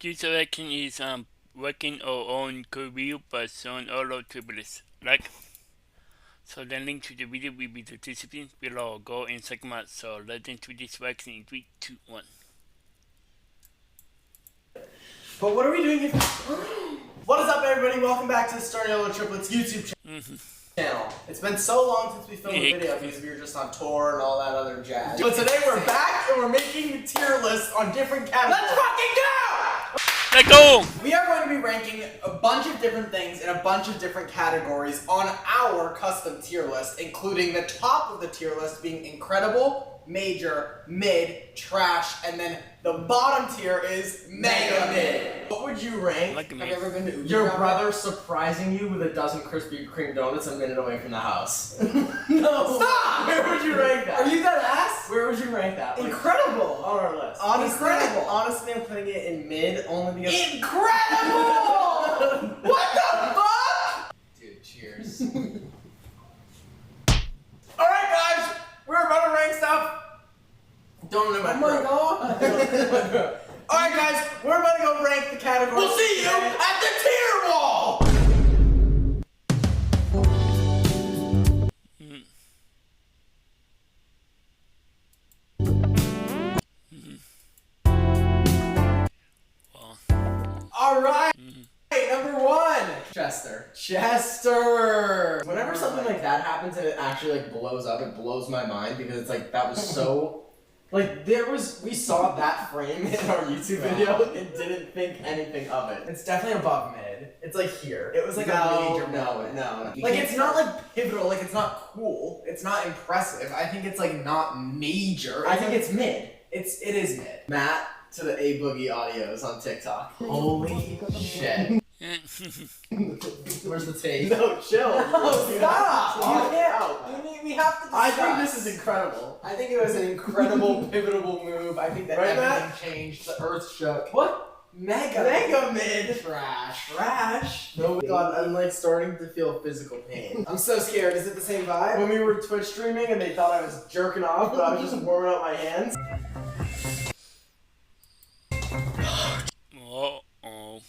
This selection is working our own career but on all our tribbles. Like so the link to the video will be the description below. Go and check them out. So let's into this vaccine in 3, 2, 1. But what are we doing here? What is up, everybody? Welcome back to the Starniolo Triplets YouTube channel. It's been so long since we filmed a video because we were just on tour and all that other jazz. But today we're back and we're making tier lists on different categories. Let's fucking go! Let's go! We are going to be ranking a bunch of different things in a bunch of different categories on our custom tier list, including the top of the tier list being incredible, major, mid, trash, and then the bottom tier is mega mid. What would you rank? Like Have you ever been to Your brother surprising you with a dozen Krispy Kreme donuts a minute away from the house. No! Stop! Where would you rank that? Are you that ass? Where would you rank that? Incredible! On our list. Honestly, I'm putting it in mid only because... Incredible! What the fuck? Dude, cheers. Alright guys, we're about to rank stuff. Don't know my God. Alright guys, we're about to go rank the categories. We'll see you at the tier wall! Alright, number 1. Chester. Whenever something like that happens and it actually like blows up, it blows my mind because it's like that was so like we saw that frame in our YouTube video and didn't think anything of it. It's definitely above mid. It's like here. It was like a major moment. No. Like it's not like pivotal, like it's not cool. It's not impressive. I think it's like not major. I think it's mid. It is mid. Matt to the A Boogie audios on TikTok. Holy shit. Where's the tape? No, chill. No, stop. You can't. We have to discuss. I think this is incredible. I think it was an incredible, pivotal move. I think that Right, everything Matt? changed. The earth shook. What? Mega mid. Trash. Trash. No, God, I'm like starting to feel physical pain. I'm so scared. Is it the same vibe? When we were Twitch streaming and they thought I was jerking off, but I was just warming up my hands. Uh-oh.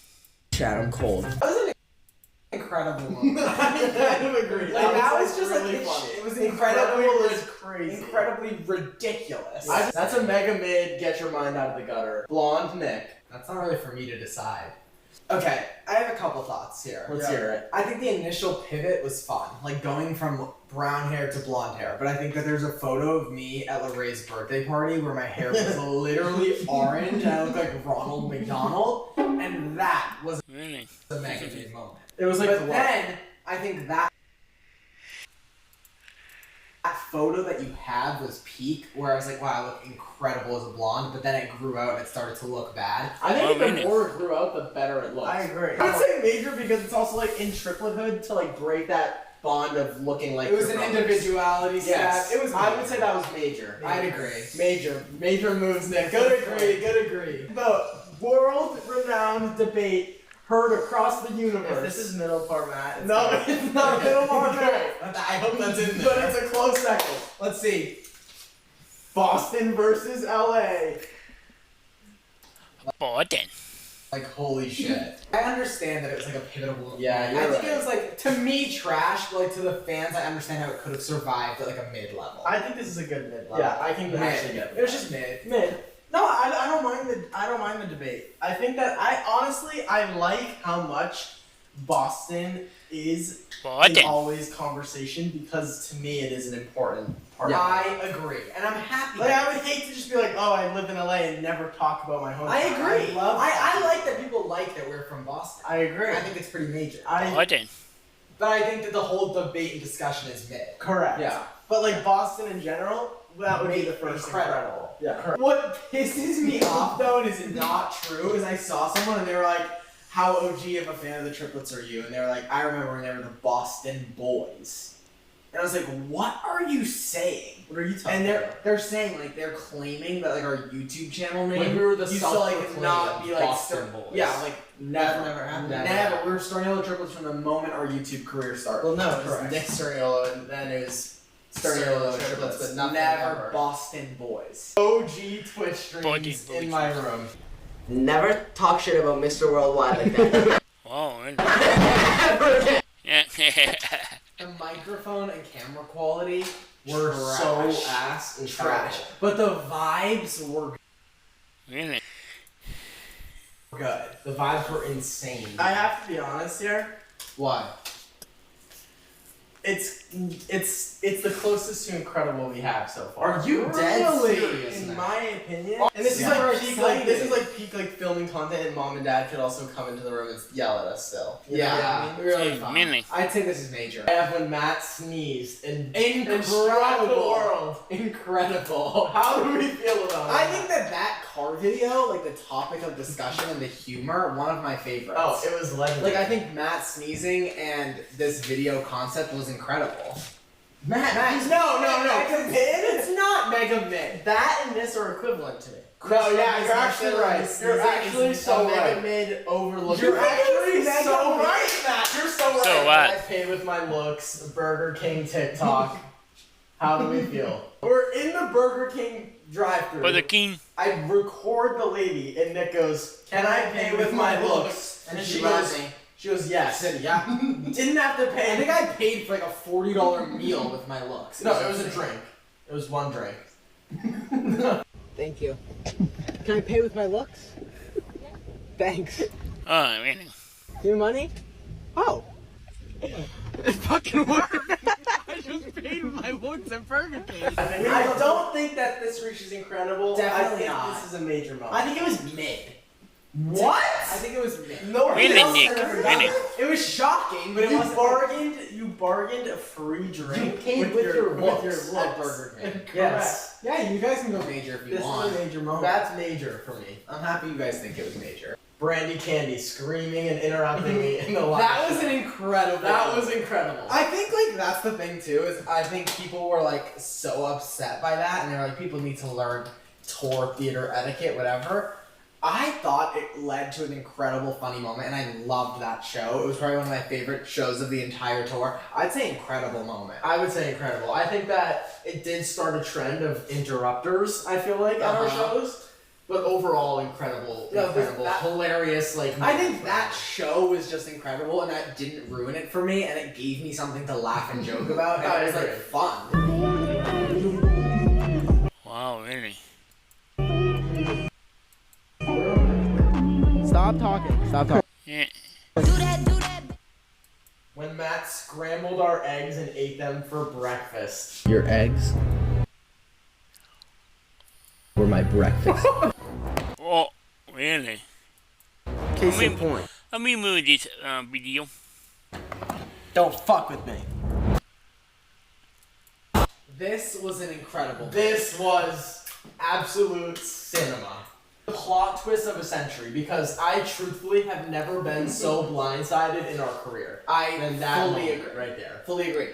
Chad, I'm cold. That was an incredible moment. I kind of agree. Like, that was just really like funny. It was incredibly crazy. incredibly ridiculous. That's a mega mid. Get your mind out of the gutter. Blonde Nick. That's not really for me to decide. Okay, I have a couple thoughts here. Let's hear it. I think the initial pivot was fun, like going from brown hair to blonde hair. But I think that there's a photo of me at Lorraine's birthday party where my hair was literally orange and I looked like Ronald McDonald, and that was Really? the mega mid moment. It was like But the then I think that photo that you had was peak, where I was like, wow, I look incredible as a blonde, but then it grew out and it started to look bad. I think Oh, the really? more it grew out, the better it looked. agree. I would say major because it's also like in triplethood to like break that bond of looking like It was your an brothers. individuality Yes, stat. It was. I would say that was major. I'd agree. Major moves, Nick. Good agree. The world-renowned debate heard across the universe. If this is middle format, No, it's not middle format. I hope that's in there. But it's a close second. Let's see. Boston versus LA. Boston. Like, holy shit. I understand that it was like a pivotal moment. Yeah, you're I think right. it was like, to me, trash, but like to the fans, I understand how it could have survived at like a mid level. I think this is a good mid level. Yeah, I think actually Mid. good. It was just mid. mid. No, I don't mind the debate. I think that I like how much Boston is in Boston. always conversation because to me it is an important part. Yeah. of it. I agree. And I'm happy. Like I would hate to just be like, oh, I live in LA and never talk about my hometown. I agree. I love. I like that people like that we're from Boston. I agree. I think it's pretty major. Boston. But I think that the whole debate and discussion is mid. Correct. Yeah. But like Boston in general, that would be the first Incredible. Yeah. What pisses me off though, and is not true, is I saw someone and they were like, how OG of a fan of the triplets are you? And they were like, I remember when they were the Boston Boys. And I was like, what are you saying? What are you talking And about? they're saying, like, they're claiming that like our YouTube channel name Like we were the used to like self-proclaimed not be like Boston Boys. Yeah, like never happened. Never. Never. We were Starniolo triplets from the moment our YouTube career started. Well, no, it was correct. Nick Starniolo, and then it was Starniolo triplets, but nothing never ever. Boston Boys. OG Twitch streams Boston in Boys. my room. Never talk shit about Mr. Worldwide like that. Oh, really? Ever again. Yeah. The microphone and camera quality were Trash. so ass and trash. But the vibes were Really? good. The vibes were insane. I have to be honest here. Why? It's the closest to incredible we have so far. Are you dead serious In now? my opinion, and this is Yeah. like peak, like this is Excited. like peak like filming content, and mom and dad could also come into the room and yell at us still. You know what I Yeah, mean? really Hey, fun. really? I'd say this is major. I have when Matt sneezed and Incredible. struck the world. Incredible. How do we feel about I that? think that car video, like the topic of discussion and the humor, one of my favorites. Oh, it was legendary. Like, I think Matt sneezing and this video concept was incredible. Matt, no, it's not Mega Mid. that and this are equivalent to me. No, yeah, Chris you're Rock actually is right. sneezing You're is actually a so Mega right. Mid overlooking. You're actually so so right, Matt. You're so right. So what? I pay with my looks. Burger King TikTok. How do we feel? We're in the Burger King drive-thru. For the king. I record the lady, and Nick goes, "Can I pay with my looks?" And she she goes, laughed me. "She goes, yes." I said, yeah. Didn't have to pay. I think I paid for like a $40 meal with my looks. No, it was a drink. It was one drink. Thank you. Can I pay with my looks? Thanks. Oh, really? Your money? Oh. It fucking worked. I just paid with my looks at Burger King. I don't think that this reaches incredible. Definitely I think not. this is a major moment. I think it was mid. What? I think it was mid. No, Really, else Nick? ever Really? done it. It was shocking, but it You wasn't. bargained a free drink You paid with your looks looks at Burger King. Correct. Yes. Yeah, you guys can go major if you This want. is a major moment. That's major for me. I'm happy you guys think it was major. Brandy Candy screaming and interrupting me in the live. That was an incredible. That was incredible. I think like that's the thing too is I think people were like so upset by that and they're like people need to learn tour theater etiquette whatever. I thought it led to an incredible funny moment and I loved that show. It was probably one of my favorite shows of the entire tour. I'd say incredible moment. I would say incredible. I think that it did start a trend of interrupters, I feel like, on our Uh-huh. shows. But overall, incredible, No, incredible, that- hilarious, like... I think that show was just incredible and that didn't ruin it for me and it gave me something to laugh and joke about and I it was like agree. fun. Wow, really? Stop talking. Stop talking. Yeah. When Matt scrambled our eggs and ate them for breakfast. Your eggs were my breakfast. Oh, really? Case in point. Let me move this video. Don't fuck with me. This was an incredible. This was absolute cinema. The plot twist of a century, because I truthfully have never been so blindsided in our career. I That fully moment agree. right there. Fully agree.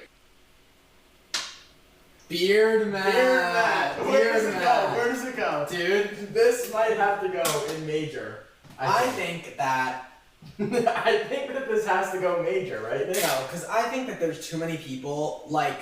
Beard man. Where does it go? man. Where does it go? Dude, This might have to go in major. I think that I think that this has to go major, right? no, because I think that there's too many people like.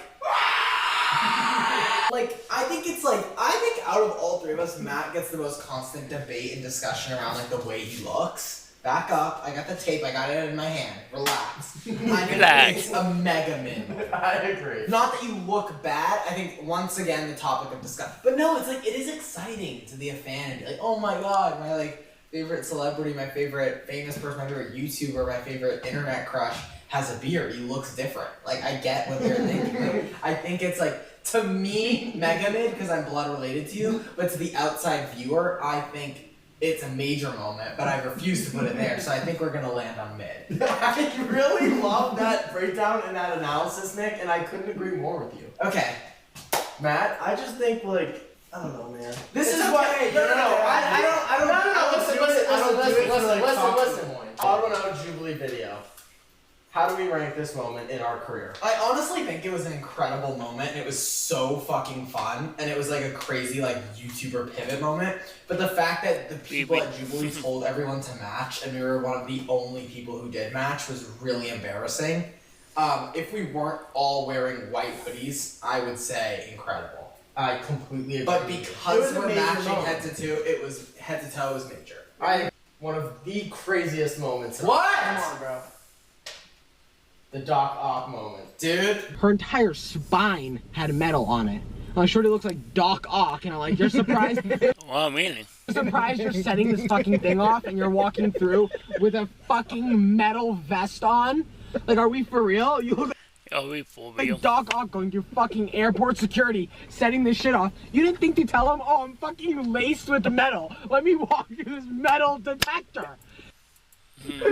I think out of all three of us, Matt gets the most constant debate and discussion around like the way he looks. Back up, I got the tape, I got it in my hand. Relax. I think Relax. it's a mega min. I agree. Not that you look bad, I think once again the topic of discussion. But no, it's like it is exciting to be a fan and be like, oh my god, my like favorite celebrity, my favorite famous person, my favorite YouTuber, my favorite internet crush has a beard. He looks different. Like I get what they're thinking. Like, I think it's like to me, mega mid because I'm blood related to you, but to the outside viewer, I think it's a major moment, but I refuse to put it there, so I think we're gonna land on mid. I really love that breakdown and that analysis, Nick, and I couldn't agree more with you. Okay. Matt, I just think like I don't know, man. This It's is okay. what I don't. Listen. Auto Jubilee video. How do we rank this moment in our career? I honestly think it was an incredible moment. It was so fucking fun, and it was like a crazy like YouTuber pivot moment. But the fact that the people at Jubilee told everyone to match, and we were one of the only people who did match, was really embarrassing. If we weren't all wearing white hoodies, I would say incredible. I completely agree. But It because was a we're major matching moment. head to toe, it was major. One of the craziest moments. What? Come on, bro. The Doc Ock moment. Dude. Her entire spine had metal on it. My shorty looks like Doc Ock, and I'm like, you're surprised? Wow, really? Surprised you're setting this fucking thing off and you're walking through with a fucking metal vest on? Like, are we for real? You look Are we for real? like Doc Ock going through fucking airport security, setting this shit off. You didn't think to tell him, oh, I'm fucking laced with metal. Let me walk through this metal detector.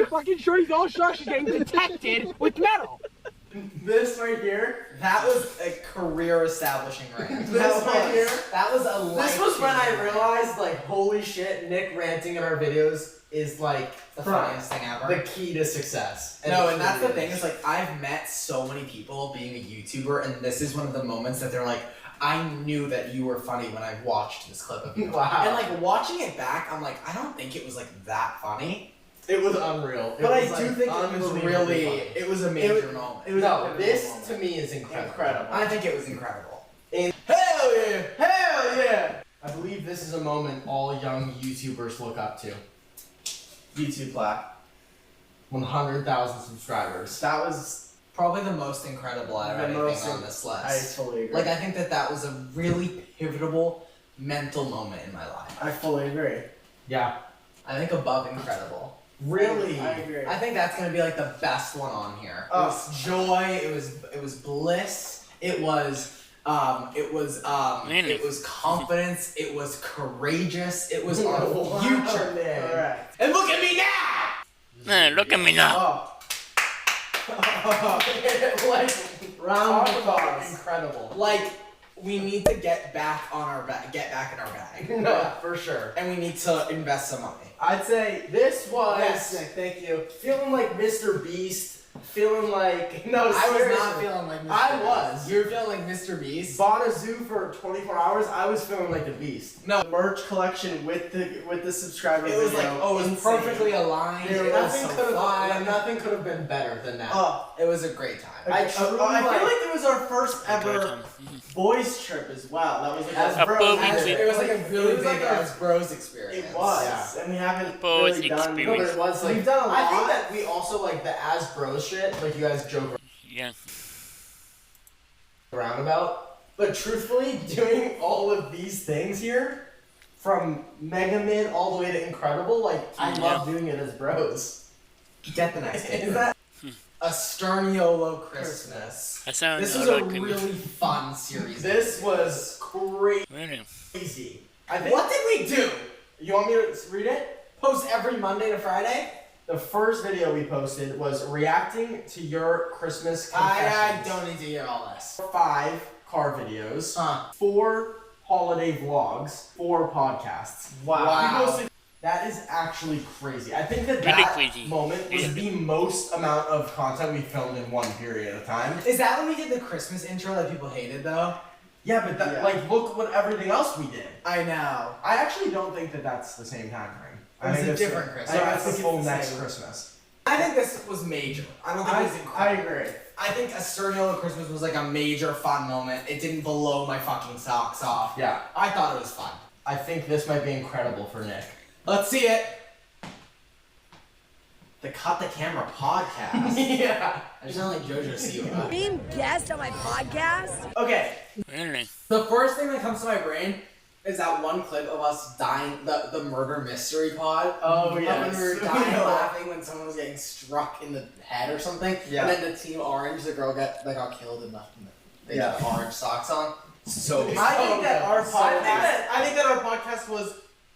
Fucking shorty's all shocked she's getting detected with metal. This right here. That was a career-establishing rant. This right here. That was a This was when I life-changing rant. realized, like, holy shit, Nick ranting in our videos is like The funniest thing ever. the key to success. No, it and that's the really thing is like I've met so many people being a YouTuber, and this is one of the moments that they're like, I knew that you were funny when I watched this clip of you. Wow. And like watching it back, I'm like, I don't think it was like that funny. It was unreal. But I do think it was really. It was a major moment. It was a No, pivotal this moment. to me is incredible. Incredible. I think it was incredible. Hell yeah! Hell yeah! I believe this is a moment all young YouTubers look up to. YouTube plaque. 100,000 subscribers. That was. Probably the most incredible out of The anything most on this list. I totally agree. Like I think that was a really pivotal mental moment in my life. I fully agree. Yeah. I think above incredible. Really? I agree. I think that's gonna be like the best one on here. It Oh. was joy. It was bliss. It was Really? it was confidence. It was courageous. It was our Wow, future. man. Correct. And look at me now. Look at me now. Oh. Like, Round of talk about applause. incredible. Like we need to get back on our get back in our bag, No, for sure. and we need to invest some money. I'd say this was Yes, Nick, thank you. feeling like Mr. Beast, feeling like no, I was seriously. not feeling like Mr. I Beast. was. You were feeling like Mr. Beast. Bought a zoo for 24 hours. I was feeling like the Beast. No, Merch collection with the subscriber it was video. like it was Insane. perfectly aligned. Dude, It was Nothing so could have fun. nothing could have been better than that. Oh, It was a great time. I truly I feel like- like it was our first ever boys trip as well. That was like As our a bros boys trip. It was like a really It was big like our- as bros experience. It was, Yeah. and we haven't Boys really done. No, but it was like We've done a lot. I think that we also like the as bros shit. Like you guys joke Yeah. around about. But truthfully, doing all of these things here, from Mega Mid all the way to Incredible, like I Yeah. love doing it as bros. Get the next Is game. that A Sterniolo Christmas. That sounds This was a like really fun series. this was Really? crazy? I think. What did we do? You want me to read it? Post every Monday to Friday? The first video we posted was reacting to your Christmas I confessions. don't need to hear all this. 5 car videos, Huh. 4 holiday vlogs, 4 podcasts. Wow. We posted- that is actually crazy. I think that Really that crazy. moment was the most amount of content we filmed in one period of time. Is that when we did the Christmas intro that people hated though? Yeah, but that, Yeah. like, look what everything else we did. I know. I actually don't think that that's the same time frame. It was think a it's different the- Christmas. I I think think it's the full it's the next same. Christmas. I think this was major. I don't think it was I incredible. agree. I think a Sterniolo Christmas was like a major fun moment. It didn't blow my fucking socks off. Yeah, I thought it was fun. I think this might be incredible for Nick. Let's see it. The Cut the Camera podcast. Yeah. I sound like JoJo Siwa. Being guest on my podcast? Okay. Really? The first thing that comes to my brain is that one clip of us dying, the murder mystery pod. Oh, Of yes. when we were dying laughing when someone was getting struck in the head or something. Yeah. And then the Team Orange, the girl got killed and they Yeah. got orange socks on. So I think that our so podcast. bad. I think that our podcast was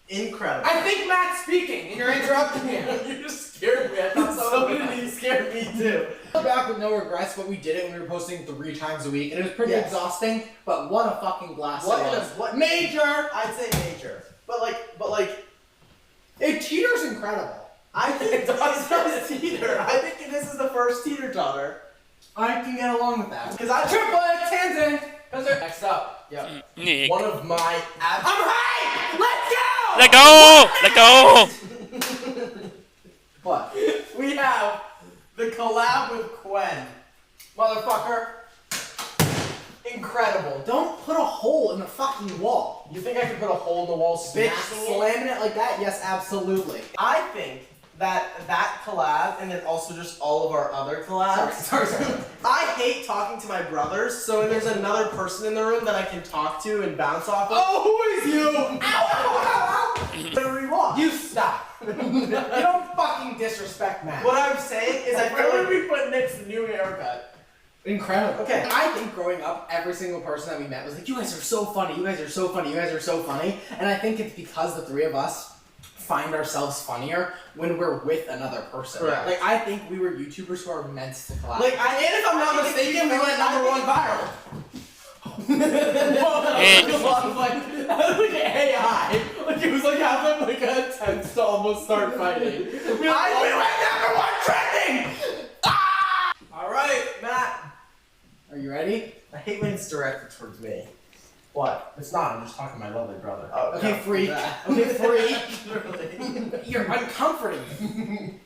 incredible. I think Matt's speaking and you're interrupting him. You just scared me. I thought so did he. Scared me too. Go back with no regrets, but we did it when we were posting 3 times a week, and it was pretty Yes. exhausting. But what a fucking blast What it in a- was! what- Major. I'd say major, but like, It teeters incredible. I think it does teeter. I think this is the first teeter totter. I can get along with that. Because I Triple tangent. Next up, yeah. Nick. One of my I'm hyped. Let's go. Let go! Let go! What? We have the collab with Quen. Motherfucker. incredible. Don't put a hole in the fucking wall. You think I could put a hole in the wall Bitch, smacking it? slamming it like that? Yes, absolutely. I think that collab and then also just all of our other collabs. Sorry. I hate talking to my brothers, so when there's another person in the room that I can talk to and bounce off of. Oh, who is you? Whatever you want. You stop. You don't fucking disrespect Matt. What I'm saying is I feel Where like would we put Nick's new haircut? Incredible. Okay. I think growing up, every single person that we met was like, you guys are so funny, you guys are so funny, you guys are so funny. And I think it's because the three of us find ourselves funnier when we're with another person. Correct. Like, I think we were YouTubers who are meant to collab. and if I'm not mistaken, we went #1 viral. Like AI. Like it was like having like an attempt to almost start fighting. We went #1 trending! Ah! Alright, Matt. Are you ready? I hate when it's directed towards me. What? It's not. I'm just talking to my lovely brother. Oh, Okay, no. freak. Okay, freak. You're uncomforting.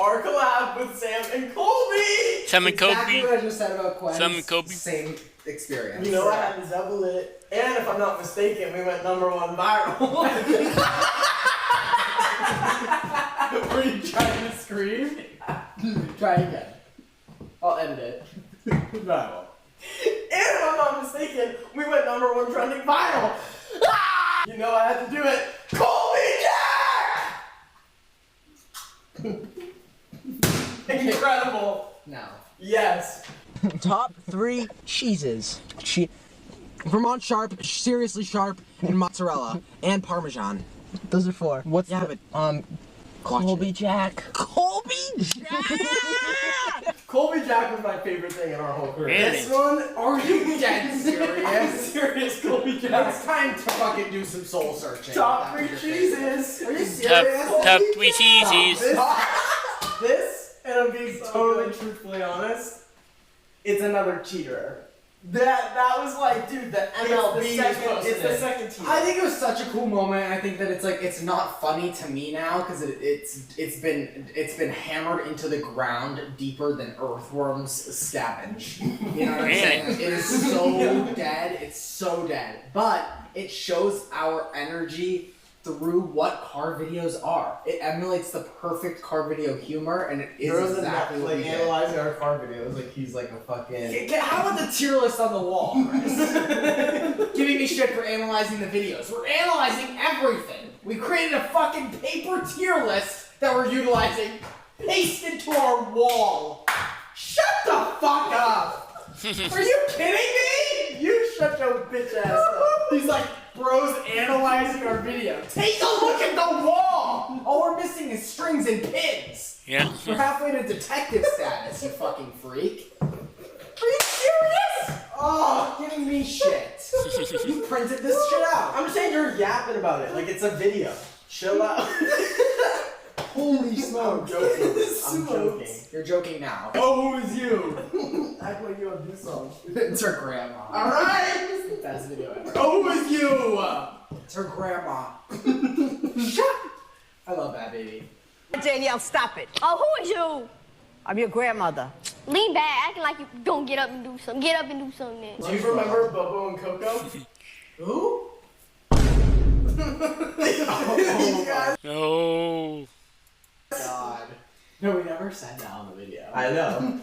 Our collab with Sam and Colby! Sam and Exactly Kobe. what I just said about Gwen. Sam and Kobe. Same experience. You know I had to double it. And if I'm not mistaken, we went #1 viral. Were you trying to scream? Try again. I'll edit it. No. And if I'm not mistaken, we went #1 trending viral. Ah! You know I had to do it. Colby Jack! Incredible. No. Yes. Top 3 cheeses. Vermont sharp, seriously sharp, and mozzarella, and Parmesan. Those are 4. What's Colby Jack. Colby Jack! Colby Jack was my favorite thing in our whole career. Really? This one, Are you dead I'm serious? serious, Colby Jack. It's time to fucking do some soul searching. Top That 3 was your favorite. cheeses. Are you Top, serious? top 3 cheesies. This, and I'm being totally truthfully honest, it's another cheater. That was like, dude, the MLB it's the second team. I think it was such a cool moment. I think that it's not funny to me now because it's been hammered into the ground deeper than earthworms scavenge. You know what I'm saying? It is so dead. It's so dead. But it shows our energy through what car videos are. It emulates the perfect car video humor, and it is Girls exactly what we did. analyzing our car videos like he's like a fucking. How about the tier list on the wall, Chris? Giving me shit for analyzing the videos. We're analyzing everything. We created a fucking paper tier list that we're utilizing, pasted to our wall. Shut the fuck up! Are you kidding me? You shut your bitch ass up. He's like, bros analyzing our video. Take a look at the wall! All we're missing is strings and pins. Yeah. We're halfway to detective status, you fucking freak. Are you serious? Oh, giving me shit. You printed this shit out. I'm saying you're yapping about it like it's a video. Chill out. Holy I'm smokes. joking. I'm Smokes. joking. You're joking now. Oh, who is you? Act like you have this song. It's her grandma. Alright! It's the best video ever. Oh, who is you? It's her grandma. I love that baby. Danielle, stop it. Oh, who is you? I'm your grandmother. Lean back, acting like you gonna get up and do something. Get up and do something then. Do you remember Bobo and Coco? Who? These guys. Oh. God. No, we never said that on the video. I know.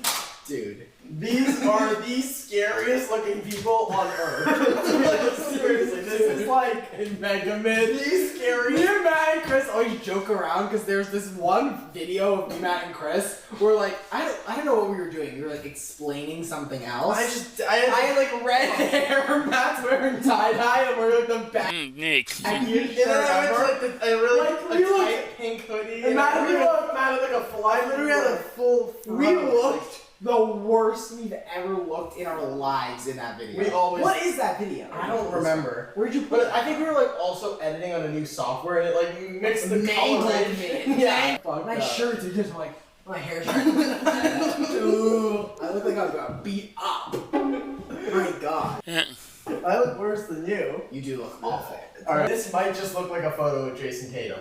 Dude. These are the scariest looking people on earth. Like, seriously, this is like Mega Mid. the scariest. Me and Matt and Chris always joke around because there's this one video of me, Matt, and Chris where like I don't know what we were doing. We were like explaining something else. I had like red hair. Matt's wearing tie dye, and we're like the back. Nick. and then I went to like a really Like, we looked- tight pink hoodie. And Matt, we we looked mad at like a fly. We had a full. We looked the worst we've ever looked in our lives in that video. We always- What is that video? I don't remember. Where'd you put But it? I think we were like also editing on a new software and it like mixed the Mangled coloration. me. Yeah. Nice shirt, dude. Just like my hair's Ooh, I look like I got beat up. My God, I look worse than you. you do look awful. Alright, this might just look like a photo of Jason Tatum.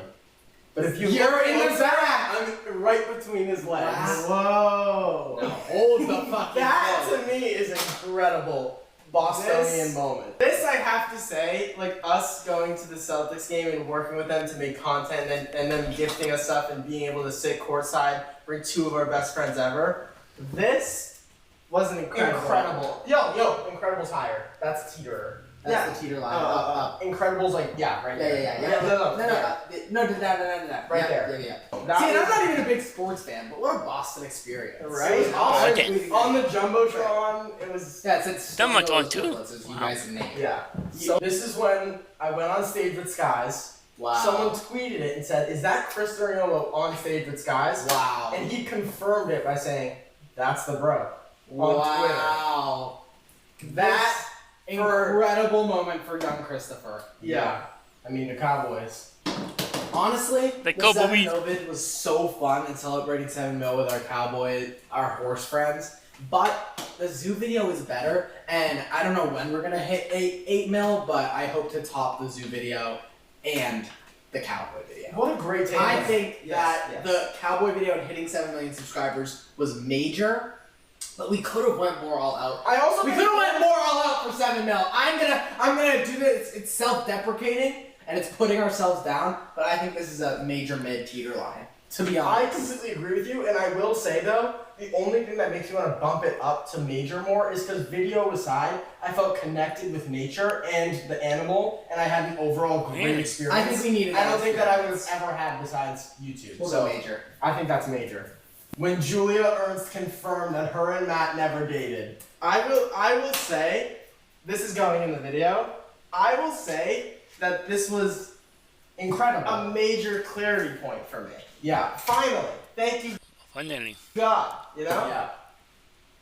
But if you You're look in the closer, back. I'm right between his legs. Wow. Whoa. Hold the fucking That phone. to me is incredible. Bostonian moment. This I have to say, like us going to the Celtics game and working with them to make content and them gifting us stuff and being able to sit courtside, bring two of our best friends ever. This was an incredible. Yo, Incredible's higher. That's teeter. That's the teeter line. Up. Incredible's like right there. Yeah. No, right there. Yeah. See, and I'm not even a big sports fan, but what a Boston experience. Right? It was awesome. Okay. On the Jumbotron, it was... Yeah, it's Jumbotron too. You guys name. Yeah. So this is when I went on stage with Skies. Wow. Someone tweeted it and said, "Is that Chris Doriolo on stage with Skies?" Wow. And he confirmed it by saying, "That's the bro." On Wow. Twitter. That incredible moment for young Christopher. Yeah. I mean, the Cowboys. Honestly, The the 7 Cowboys. mil vid was so fun and celebrating 7 mil with our horse friends. But the zoo video is better, and I don't know when we're gonna hit 8 mil, but I hope to top the zoo video and the cowboy video. What a great take. I think that Yes. the cowboy video and hitting 7 million subscribers was major, but we could have went more all out. I also We could have went more all out for 7 mil. I'm gonna do this. It's self-deprecating and it's putting ourselves down, but I think this is a major mid teeter line. To be I honest, completely agree with you, and I will say though, the only thing that makes me want to bump it up to major more is because video aside, I felt connected with nature and the animal, and I had an overall great Really? experience. I think we needed. I don't think that I would have ever had besides YouTube. We'll so go major. I think that's major. When Julia Ernst confirmed that her and Matt never dated, I will say, this is going in the video. I will say that this was Incredible. a major clarity point for me. Yeah, finally. Thank you, Finally. God. You know? Yeah.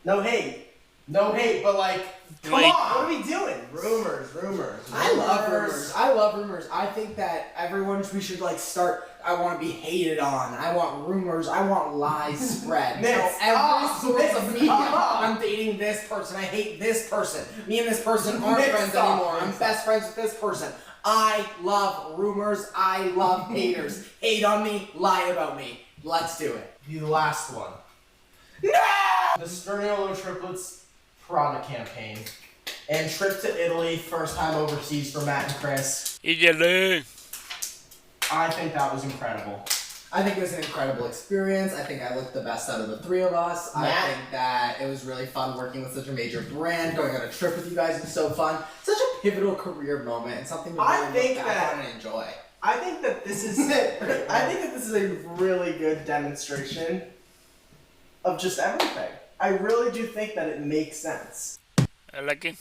No hate, but like, come Like- on, what are we doing? Rumors. I love rumors. I think that we should like start. I want to be hated on. I want rumors. I want lies spread. Nick, Tell stop. every source of Nick, media. stop. I'm dating this person. I hate this person. Me and this person aren't Nick, friends stop. anymore. I'm best friends with this person. I love rumors. I love haters. Hate on me. Lie about me. Let's do it. The last one. No! The Sterniolo triplets product campaign. And trip to Italy, first time overseas for Matt and Chris. Italy. I think that was incredible. I think it was an incredible experience. I think I looked the best out of the three of us. I Matt? think that it was really fun working with such a major brand. Going on a trip with you guys was so fun. Such a pivotal career moment and something to I really think look back that- on and enjoy. I think that this is a really good demonstration of just everything. I really do think that it makes sense. I like it.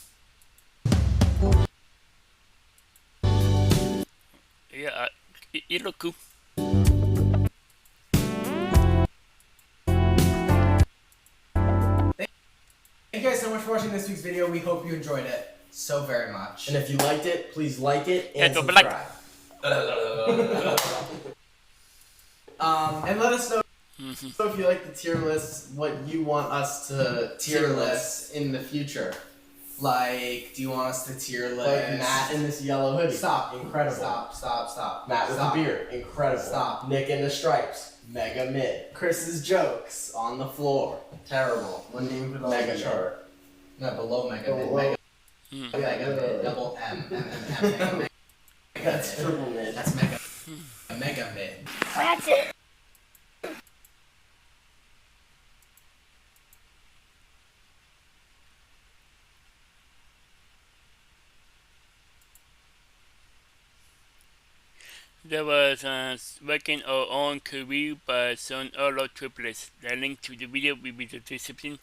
Yeah, it look cool. Thank you guys so much for watching this week's video. We hope you enjoyed it so very much. And if you liked it, please like it and Yeah, don't be like- subscribe. And And let us know if you like the tier lists, what you want us to tier lists in the future. Like, do you want us to tier list? Like Matt in this yellow hoodie. Stop. Incredible. Stop. Matt with Stop. the beard. Incredible. Stop. Nick in the stripes. Mega mid. Chris's jokes on the floor. Terrible. When do you put all Mega the chart. No, below mega mid. Below- Mega mid. Double M. Mega mid. That's triple mid. That's mega. Mega mid. That's it. There was working our own career by son Earl triplets. The link to the video will be in the description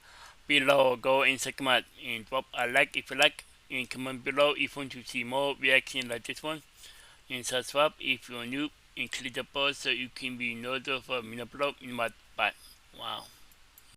below. Go and check them out and drop a like if you like, and comment below if you want to see more reaction like this one, and subscribe if you're new, and click the bell so you can be notified of when I upload in my bot. Wow.